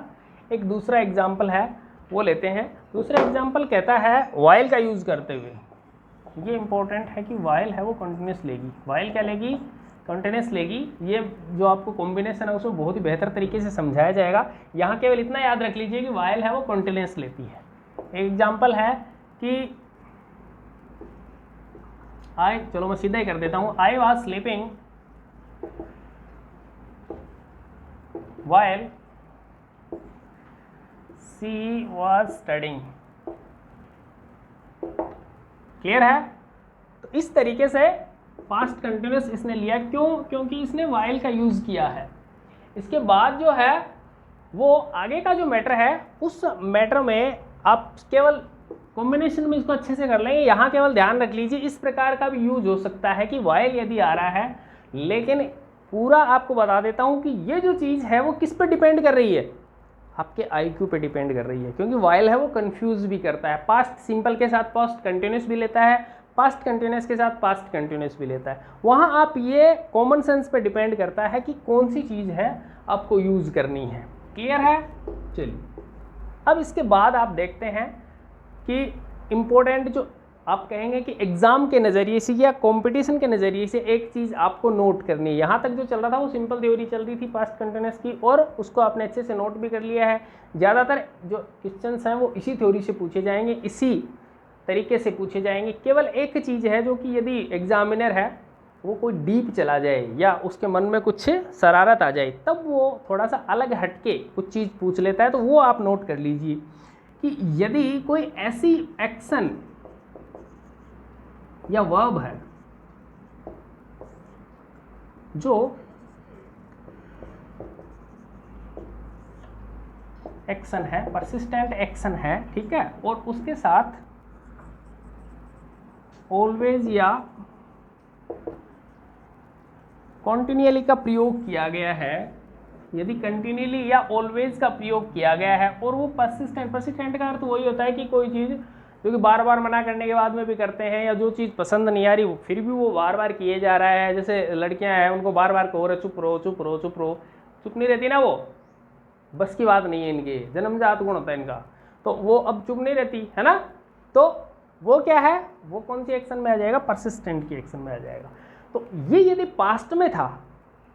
एक दूसरा एग्जाम्पल है वो लेते हैं। दूसरा एग्जाम्पल कहता है वाइल का यूज़ करते हुए, ये इंपॉर्टेंट है कि वाइल है वो कंटिन्यूस लेगी। वाइल क्या लेगी, कंटिन्यूस लेगी। ये जो आपको कॉम्बिनेशन है उसको बहुत ही बेहतर तरीके से समझाया जाएगा। यहाँ केवल इतना याद रख लीजिए कि वाइल है वो कंटिन्यूस लेती है। एक एग्जाम्पल है कि चलो मैं सीधा ही कर देता हूँ, I was sleeping while she was studying, clear है। तो इस तरीके से पास्ट कंटिन्यूस इसने लिया, क्यों, क्योंकि इसने वाइल का यूज़ किया है। इसके बाद जो है वो आगे का जो मैटर है उस मैटर में आप केवल कॉम्बिनेशन में इसको अच्छे से कर लेंगे। यहाँ केवल ध्यान रख लीजिए इस प्रकार का भी यूज हो सकता है कि वाइल यदि आ रहा है, लेकिन पूरा आपको बता देता हूँ कि ये जो चीज़ है वो किस पर डिपेंड कर रही है, आपके आईक्यू पे डिपेंड कर रही है। क्योंकि वाइल है वो कंफ्यूज भी करता है, पास्ट सिंपल के साथ पास्ट कंटिन्यूस भी लेता है, पास्ट कंटिन्यूस के साथ पास्ट कंटिन्यूस भी लेता है। वहाँ आप ये कॉमन सेंस पे डिपेंड करता है कि कौन सी चीज़ है आपको यूज़ करनी है। क्लियर है? चलिए अब इसके बाद आप देखते हैं कि इम्पोर्टेंट जो आप कहेंगे कि एग्ज़ाम के नज़रिए से या कंपटीशन के नज़रिए से एक चीज़ आपको नोट करनी है। यहाँ तक जो चल रहा था वो सिंपल थ्योरी चल रही थी पास्ट कंटिन्यूस की, और उसको आपने अच्छे से नोट भी कर लिया है। ज़्यादातर जो क्वेश्चंस हैं वो इसी थ्योरी से पूछे जाएंगे, इसी तरीके से पूछे जाएंगे। केवल एक चीज़ है जो कि यदि एग्जामिनर है वो कोई डीप चला जाए या उसके मन में कुछ शरारत आ जाए, तब वो थोड़ा सा अलग हटके कुछ चीज़ पूछ लेता है, तो वो आप नोट कर लीजिए कि यदि कोई ऐसी एक्शन या वर्ब है जो एक्शन है, परसिस्टेंट एक्शन है, ठीक है, और उसके साथ ऑलवेज या कॉन्टिन्यूअली का प्रयोग किया गया है, यदि कंटिन्यूअली या ऑलवेज का प्रयोग किया गया है और वो परसिस्टेंट का अर्थ वही होता है कि कोई चीज़ जो कि बार बार मना करने के बाद में भी करते हैं, या जो चीज़ पसंद नहीं आ रही फिर भी वो बार बार किए जा रहा है। जैसे लड़कियां हैं, उनको बार बार कहो रहे चुप रहो चुप रहो चुप रहो, चुप नहीं रहती ना, वो बस की बात नहीं है, इनके जन्मजात गुण होता है इनका, तो वो अब चुप नहीं रहती है ना, तो वो क्या है, वो कौन सी एक्शन में आ जाएगा, परसिस्टेंट की एक्शन में आ जाएगा। तो ये यदि पास्ट में था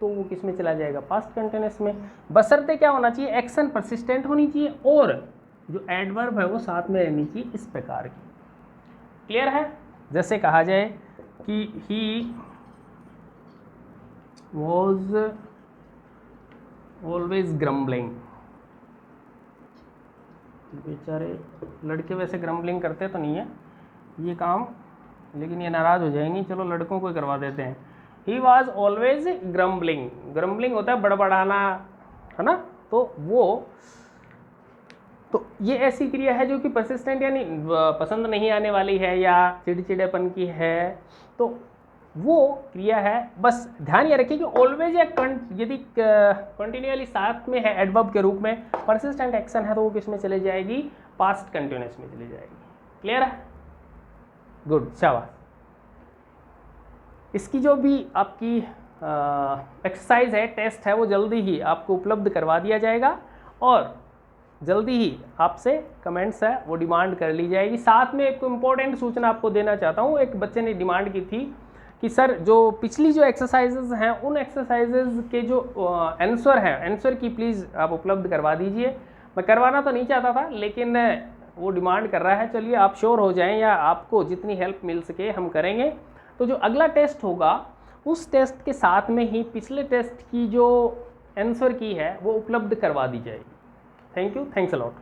तो वो किस में चला जाएगा, पास्ट कंटिन्यूअस में, बशर्ते क्या होना चाहिए, एक्शन परसिस्टेंट होनी चाहिए और जो एडवर्ब है वो साथ में रहनी चाहिए, इस प्रकार की। क्लियर है? जैसे कहा जाए कि ही वॉज ऑलवेज ग्रम्बलिंग, बेचारे लड़के वैसे ग्रम्बलिंग करते तो नहीं है ये काम, लेकिन ये नाराज़ हो जाएंगी, चलो लड़कों को करवा देते हैं। He was always grumbling, grumbling होता है बड़बड़ाना, है ना, तो वो, तो ये ऐसी क्रिया है जो कि परसिस्टेंट यानी पसंद नहीं आने वाली है या चिड़चिड़ेपन की है, तो वो क्रिया है। बस ध्यान ये रखिए कि ऑलवेज या यदि कंटिन्यूअली साथ में है एडवर्ब के रूप में, परसिस्टेंट एक्शन है, तो वो किस में चली जाएगी, पास्ट कंटिन्यूअस में चली जाएगी। क्लियर है? गुड, शाबाश। इसकी जो भी आपकी एक्सरसाइज है, टेस्ट है, वो जल्दी ही आपको उपलब्ध करवा दिया जाएगा और जल्दी ही आपसे कमेंट्स है वो डिमांड कर ली जाएगी। साथ में एक इम्पोर्टेंट सूचना आपको देना चाहता हूँ, एक बच्चे ने डिमांड की थी कि सर जो पिछली जो एक्सरसाइजेज हैं उन एक्सरसाइजेज के जो आंसर हैं, आंसर की प्लीज़ आप उपलब्ध करवा दीजिए। मैं करवाना तो नहीं चाहता था लेकिन वो डिमांड कर रहा है, चलिए आप श्योर हो जाएं या आपको जितनी हेल्प मिल सके हम करेंगे। तो जो अगला टेस्ट होगा उस टेस्ट के साथ में ही पिछले टेस्ट की जो आंसर की है वो उपलब्ध करवा दी जाएगी। Thank you, thanks a lot.